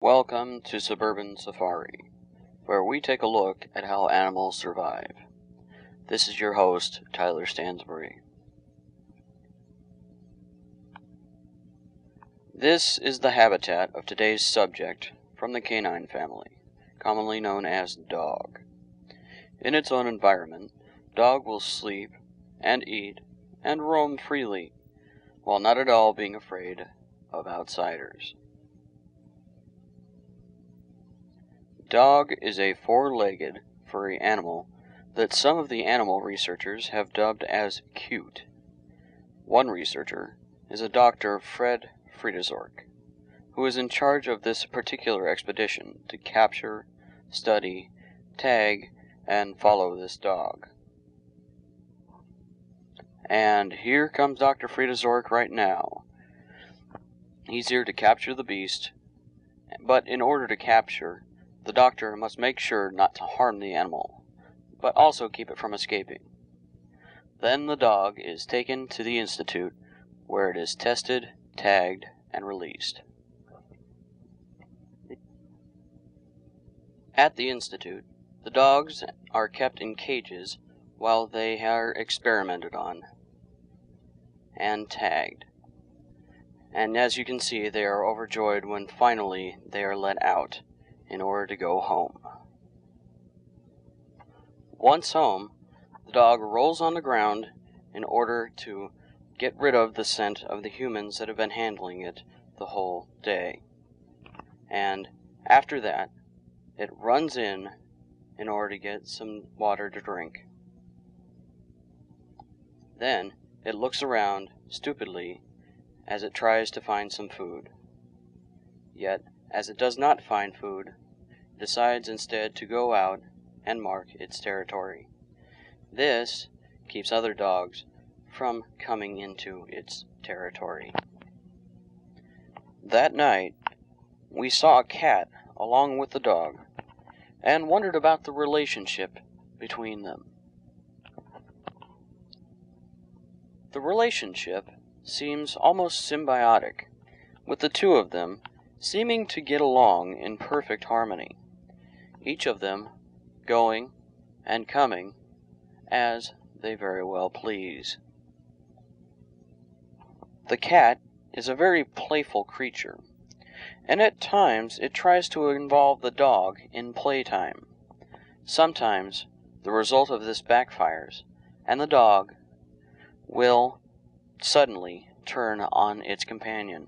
Welcome to Suburban Safari, where we take a look at how animals survive. This is your host, Tyler Stansbury. This is the habitat of today's subject from the canine family, commonly known as dog. In its own environment, dog will sleep and eat and roam freely, while not at all being afraid of outsiders. Dog is a four-legged, furry animal that some of the animal researchers have dubbed as cute. One researcher is a Dr. Fred Friedezork, who is in charge of this particular expedition to capture, study, tag, and follow this dog. And here comes Dr. Friedezork right now. He's here to capture the beast, but in order to capture, the doctor must make sure not to harm the animal, but also keep it from escaping. Then the dog is taken to the institute, where it is tested, tagged, and released. At the institute, the dogs are kept in cages while they are experimented on and tagged. And as you can see, they are overjoyed when finally they are let out in order to go home. Once home, the dog rolls on the ground in order to get rid of the scent of the humans that have been handling it the whole day. And after that, it runs in order to get some water to drink. Then it looks around stupidly as it tries to find some food. Yet, as it does not find food, it decides instead to go out and mark its territory. This keeps other dogs from coming into its territory. That night, we saw a cat along with the dog, and wondered about the relationship between them. The relationship seems almost symbiotic, with the two of them seeming to get along in perfect harmony, each of them going and coming as they very well please. The cat is a very playful creature, and at times it tries to involve the dog in playtime. Sometimes the result of this backfires, and the dog will suddenly turn on its companion.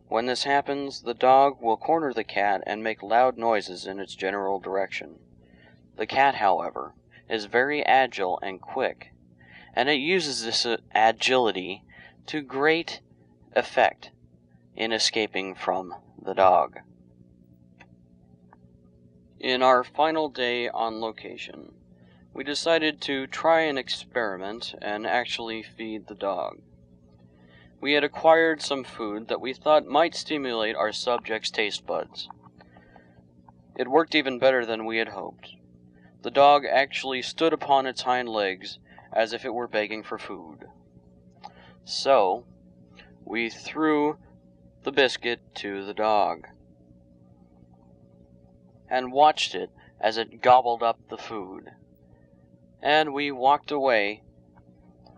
When this happens, the dog will corner the cat and make loud noises in its general direction. The cat, however, is very agile and quick, and it uses this agility to great effect in escaping from the dog. In our final day on location, we decided to try an experiment and actually feed the dog. We had acquired some food that we thought might stimulate our subject's taste buds. It worked even better than we had hoped. The dog actually stood upon its hind legs as if it were begging for food. So, we threw the biscuit to the dog and watched it as it gobbled up the food. And we walked away,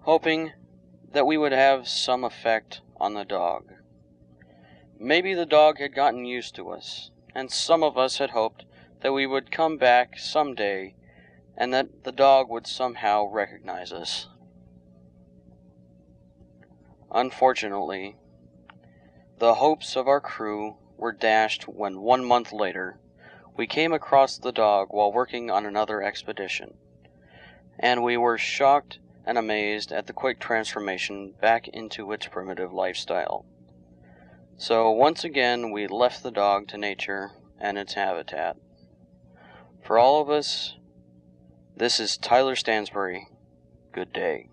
hoping that we would have some effect on the dog. Maybe the dog had gotten used to us, and some of us had hoped that we would come back someday and that the dog would somehow recognize us. Unfortunately, the hopes of our crew were dashed when 1 month later we came across the dog while working on another expedition, and we were shocked and amazed at the quick transformation back into its primitive lifestyle. So once again, we left the dog to nature and its habitat. For all of us, this is Tyler Stansbury. Good day.